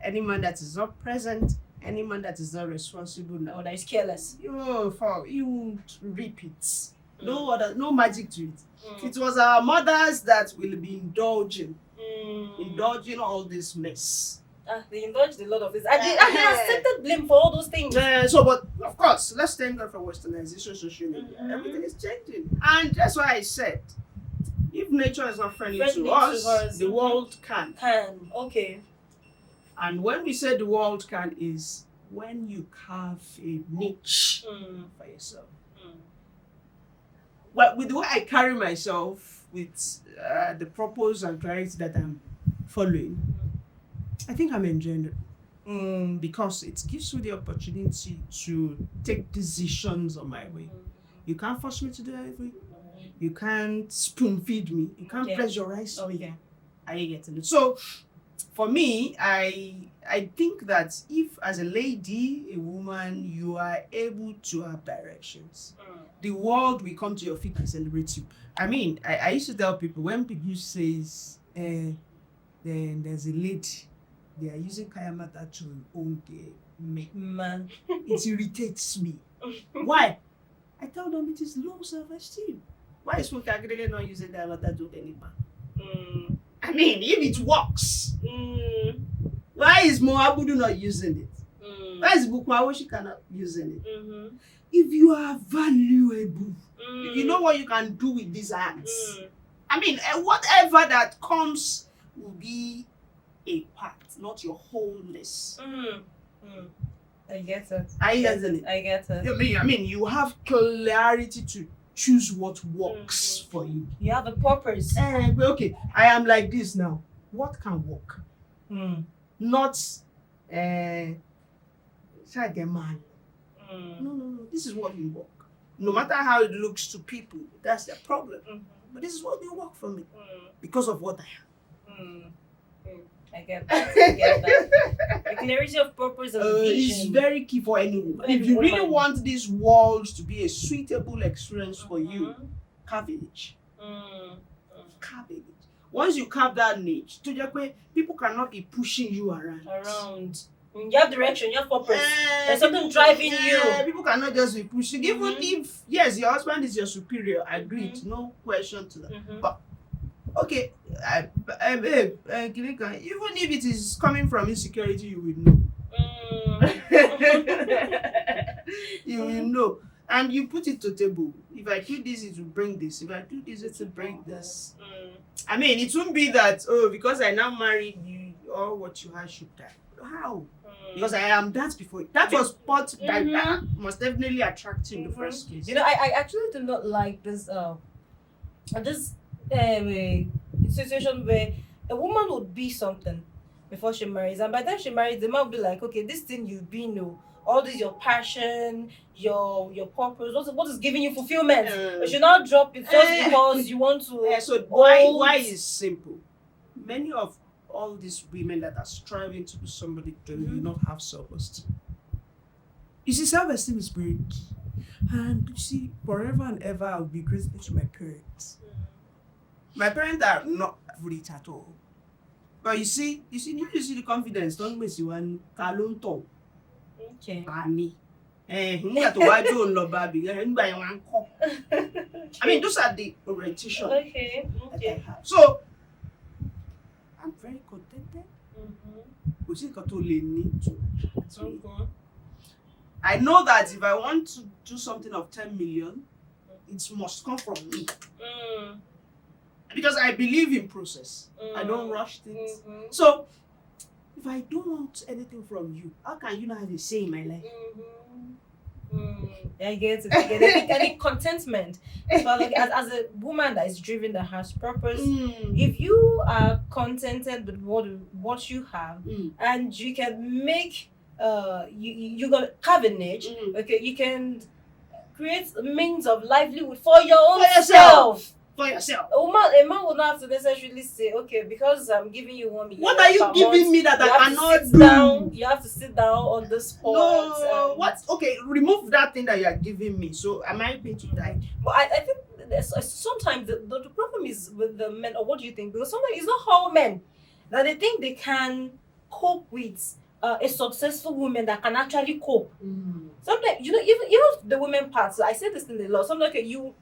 any man that is not present, any man that is not responsible now, that is careless, you won't reap it. No magic to it. It was our mothers that will be indulging all this mess. They indulged a lot of this. And they accepted blame for all those things. But of course, let's thank God for westernization, social media. Everything is changing. And that's why I said, if nature is not friendly to us, the world can. Okay. And when we say the world can, is when you carve a niche for yourself. Well, with the way I carry myself, with the purpose and clarity that I'm following, I think I'm enjoying it. Because it gives you the opportunity to take decisions on my way. You can't force me to do everything. You can't spoon feed me. You can't pressurize me. Are you getting it? So, for me, I think that if as a lady, a woman, you are able to have directions, the world will come to your feet and celebrate you. I mean, I used to tell people, when people say, then there's a lady, they are using Kayamata to own the man. It irritates me. Why? I tell them it is low self-esteem. Why is Mukagre not using Kayamata to own any man? I mean, if it works, why is Moabudu not using it? Why is Bukwawoshi not using it? If you are valuable, if you know what you can do with these hands, I mean, whatever that comes will be a part, not your wholeness. I get it. I get it. I mean, you have clarity to choose what works for you. You have a purpose. Okay, I am like this now. What can work? Not man. No. This is what will work. No matter how it looks to people, that's their problem. But this is what will work for me because of what I am. I get that. The clarity of purpose and vision is very key for anyone. If you really want this world to be a suitable experience for you, carve a niche. Carve a niche. Once you carve that niche, people cannot be pushing you around. You have direction, you have purpose. There's something driving you. People cannot just be pushing. Even if, yes, your husband is your superior, agreed, no question to that. But okay, babe, even if it is coming from insecurity, you will know. You will know. And you put it to table. If I do this, it will bring this. If I do this, it will bring this. I mean, it won't be that, because I now married you, all what you had should die. How? Because I am that before. That was what that must definitely attract you in the first place. I actually do not like this situation where a woman would be something before she marries, and by the time she marries, the man will be like, okay, this thing you've been, all this your passion, your purpose, what is giving you fulfillment? You should not drop it just because you want to. So why is simple? Many of all these women that are striving to be somebody do not have self-esteem. You see, self-esteem is very key. And you see, forever and ever I'll be grateful to my parents. My parents are not rich at all. But you see the confidence, don't miss you and talent. Okay. I mean, those are the orientation. Okay. So I'm very contented. I know that if I want to do something of 10 million, it must come from me. Because I believe in process. I don't rush things. So if I don't want anything from you, how can you not have a say in my life? I get it. I get it. I think contentment. But like as a woman that is driven, that has purpose, if you are contented with what you have, and you can make you gonna have a niche, okay, you can create means of livelihood for your own self. For yourself. A man will not have to necessarily say, okay, because I'm giving you 1 million. What are you giving me that I cannot do? Down, you have to sit down on the spot. No, what? Okay, remove that thing that you are giving me. So am I going to die? But I think sometimes the problem is with the men, or what do you think? Because sometimes it's not all men that they think they can cope with a successful woman that can actually cope. Sometimes, even the women part, so I say this in a lot. Sometimes, okay, you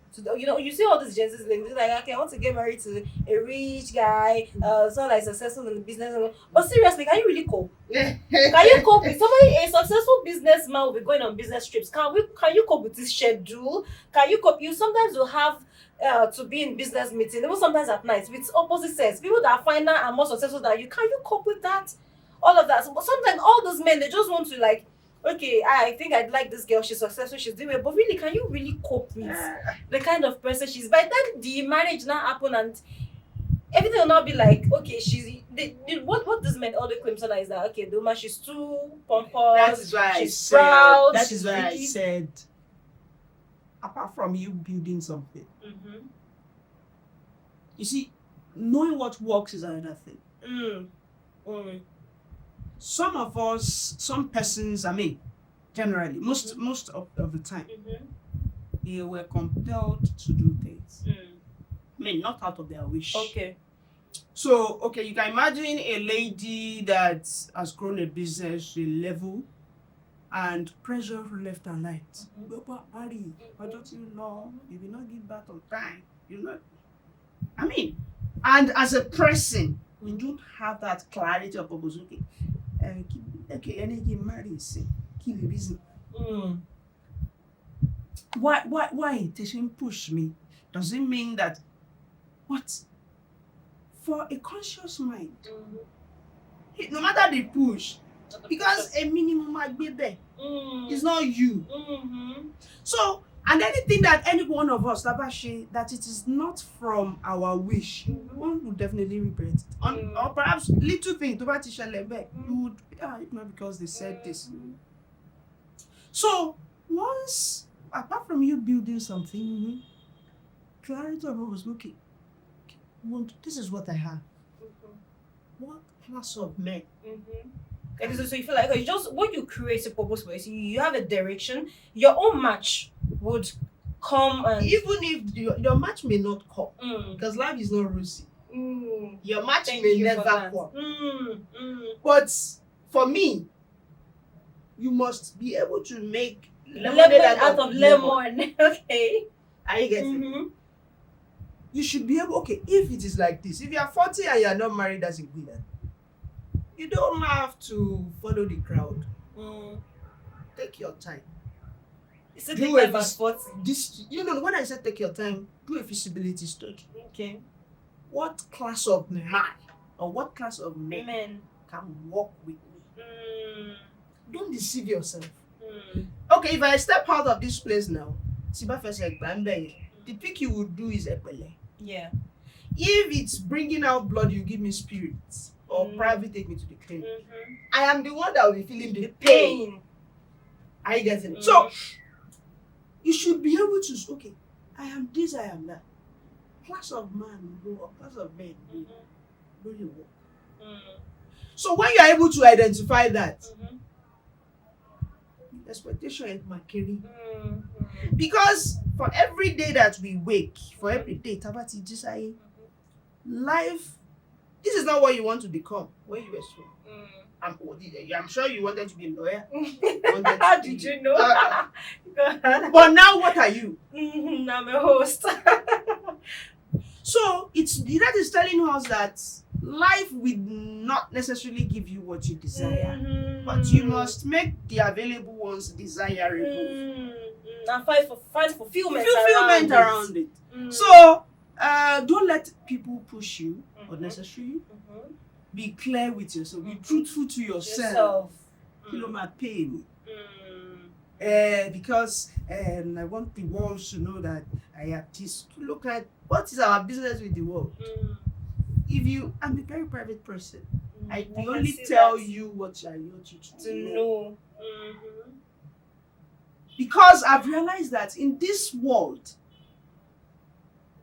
see all these Gen Z ladies, like, okay, I want to get married to a rich guy, someone like successful in the business. But seriously, can you really cope? Can you cope with somebody, a successful businessman will be going on business trips? Can you cope with this schedule? Can you cope? You sometimes will have to be in business meeting, even sometimes at night, with opposite sex, people that are finer and more successful than you. Can you cope with that? All of that. So, but sometimes all those men, they just want to, like, okay, I think I'd like this girl, she's successful, she's doing well, but really, can you really cope with the kind of person she's? By then the marriage now happen and everything will not be like, okay, what this men all the claims on is that, okay, the woman, she's too pompous, that is why she's proud, that is why I said, apart from you building something, you see, knowing what works is another thing. Some of us, some persons, I mean, generally, most of the time, they were compelled to do things. I mean, not out of their wish. Okay. So, okay, you can imagine a lady that has grown a business to a level and pressure left and right. Harry, why don't you know? You will not give back on time. You know. I mean, and as a person, we don't have that clarity of purpose. Okay, anything marry, say, kill the reason. Why? They shouldn't push me. Does it mean that what? For a conscious mind, no matter the push, because a minimum might be there. It's not you. So, and anything that any one of us that it is not from our wish, one would definitely regret it. Or perhaps little thing, you would, it's not because they said this. So, once, apart from you building something, clarity of what was okay. This is what I have. What class of men? Okay, so you feel like, okay, just when you create a purpose for it, you have a direction, your own match would come, and even if your match may not come, because life is not rosy. Your match may never come. But for me, you must be able to make lemonade out of lemon. Okay. Are you getting? You should be able, okay, if it is like this, if you are 40 and you are not married as a woman, you don't have to follow the crowd. Take your time. It's about 40. When I said take your time, do a feasibility study. Okay. What class of man or what class of men can work with me? Don't deceive yourself. Okay, if I step out of this place now, the pick you would do is epele. Yeah. If it's bringing out blood, you give me spirits. Or private, take me to the clinic. I am the one that will be feeling the pain. Are you getting it? So, you should be able to, okay, I am this, I am that. Class of man will go, or class of men will really work. So, when you are able to identify that, expectation is my carry. Because for every day that we wake, for every day, Tabati Jisai, life, this is not what you want to become when you were small. I'm sure you wanted to be a lawyer. How did you know? But now what are you? I'm a host. So that is telling us that life will not necessarily give you what you desire, but you must make the available ones desirable. And find fulfillment around it. So don't let people push you unnecessarily. Be clear with yourself. Be Mhm. truthful to yourself. Yourself. Feel my pain. Mm. Because I want the world to know that I have this. Look at what is our business with the world. If you, I'm a very private person. I can only see tell that. you what I want you to To know. know. Mhm. Because I've realized that in this world,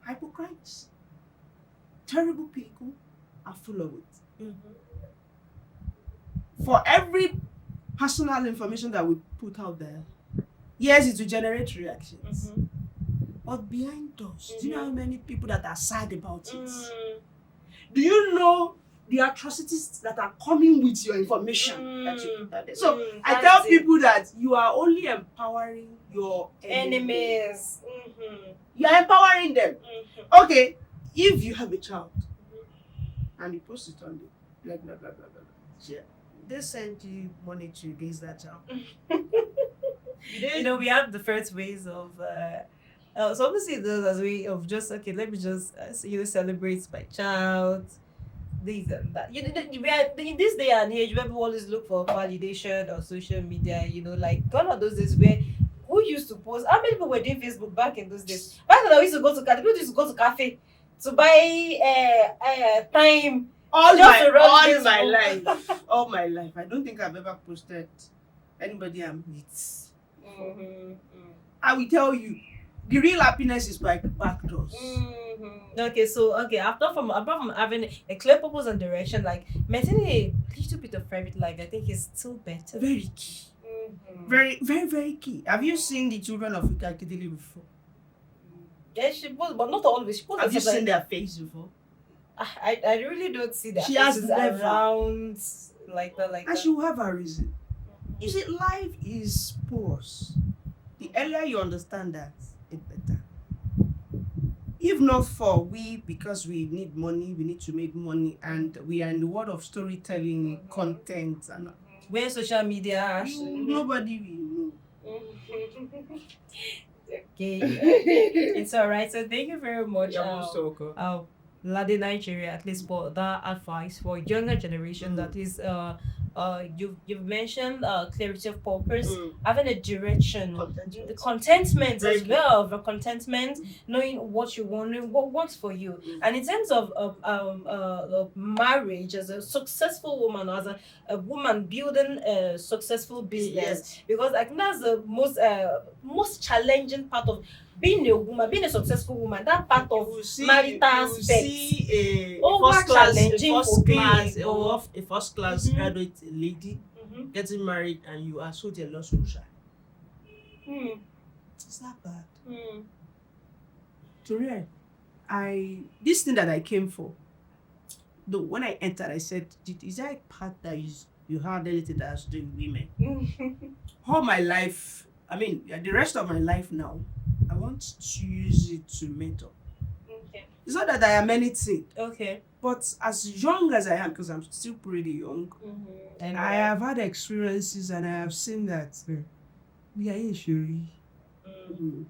hypocrites, terrible people are full of it. Mhm. For every personal information that we put out there, yes, it will generate reactions. Mhm. But behind us, do you know how many people that are sad about it? Mm. Do you know the atrocities that are coming with your information that you put out there? So I tell That's it. people that you are only empowering your Enemies. Mm-hmm. You are empowering them. Mm-hmm. Okay, if you have a child and you post it on the blah blah blah blah blah, yeah, they send you money to against that child. You know, we have different ways of. So obviously, those as a way of just okay. Let me just celebrate my child. This and that. We are in this day and age where people always look for validation on social media. You know, like gone are those days where who used to post. How many people were doing Facebook back in those days? Back then, I used to go to cafe. People used to go to cafe to buy time. All Just to run my Facebook. life, all my life, I don't think I've ever posted anybody I'm with. I will tell you, the real happiness is by back doors. Okay, so apart from having a clear purpose and direction, like maintaining a little bit of private life, I think is still better. Very key. Very, very, very key. Have you seen the children of Ikakidili before? Yes, she posts, but not always. She posts Have you herself seen their face before? I really don't see that. She has never. Around like that. And she will have a reason. You see, life is porous. The earlier you understand that, the better. If not for we, because we need money, we need to make money, and we are in the world of storytelling, content, and where social media, nobody will know. Okay, it's all right. So thank you very much. Lade Nigeria, at least for that advice for younger generation. That is, you've mentioned clarity of purpose, having a direction, the contentment Very as well, the contentment, knowing what you want, what works for you. And in terms of marriage, as a successful woman, as a woman building a successful business, because I think that's the most challenging part of being a woman, being a successful woman. That part of marital aspect. See Over a challenging for first class, being a first class graduate lady getting married, and you are so jealous, so shy. It's not bad. To real, this thing that I came for. Though when I entered, I said, "Is there a part that you had anything that has to do with women?" All my life, I mean, the rest of my life now, I want to use it to mentor. Okay. It's not that I am anything. Okay. But as young as I am, because I'm still pretty young, and I have had experiences and I have seen that we are Shuri.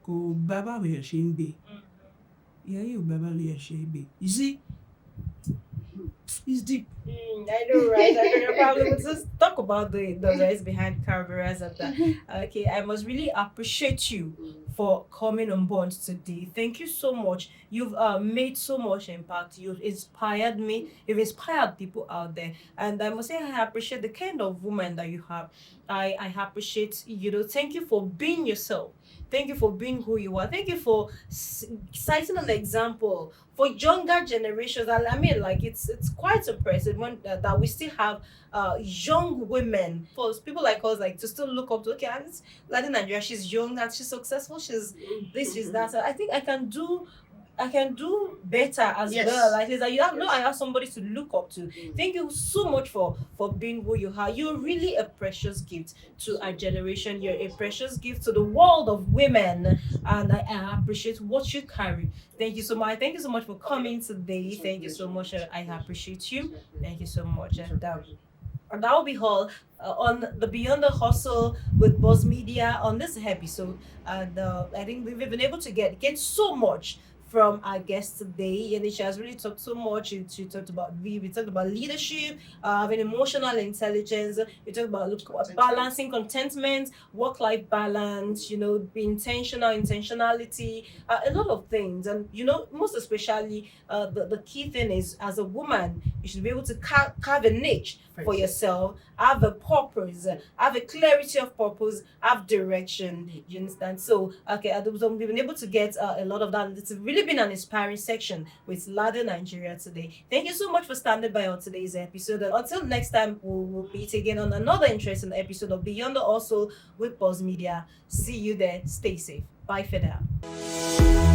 Go Baba we are Shimbe. Yeah, you Baba we are Shimbe. You see, it's deep. I know, right? I know. Probably we'll just talk about the guys behind cameras and that. Okay, I must really appreciate you for coming on board today. Thank you so much. You've made so much impact. You've inspired me. You've inspired people out there, and I must say I appreciate the kind of woman that you have. I appreciate Thank you for being yourself. Thank you for being who you are. Thank you for citing an example for younger generations. I mean, like it's quite impressive when that we still have young women, for people like us, like to still look up to. Okay, and it's Latin Nigeria. She's young and she's successful. She's this, she's that. So I think I can do better as well. Like is that I have somebody to look up to. Thank you so much for being who you are. You're really a precious gift to our generation. You're a precious gift to the world of women, and I appreciate what you carry. Thank you so much. Thank you so much for coming today. Thank you so much. I appreciate you. Thank you so much. And that will be all on the Beyond the Hustle with Buzz Media on this episode. And I think we've been able to get so much from our guest today. And she has really talked so much. She talked about we talked about leadership, having emotional intelligence. We talked about balancing contentment, work-life balance. Be intentionality, a lot of things. And most especially, the key thing is, as a woman, you should be able to carve a niche for yourself, have a purpose, have a clarity of purpose, have direction. You understand? So, okay, we've been able to get a lot of that. It's really been an inspiring section with Lade Nigeria today. Thank you so much for standing by on today's episode. And until next time, we'll meet again on another interesting episode of Beyond the Hustle with Buzz Media. See you there. Stay safe. Bye for now.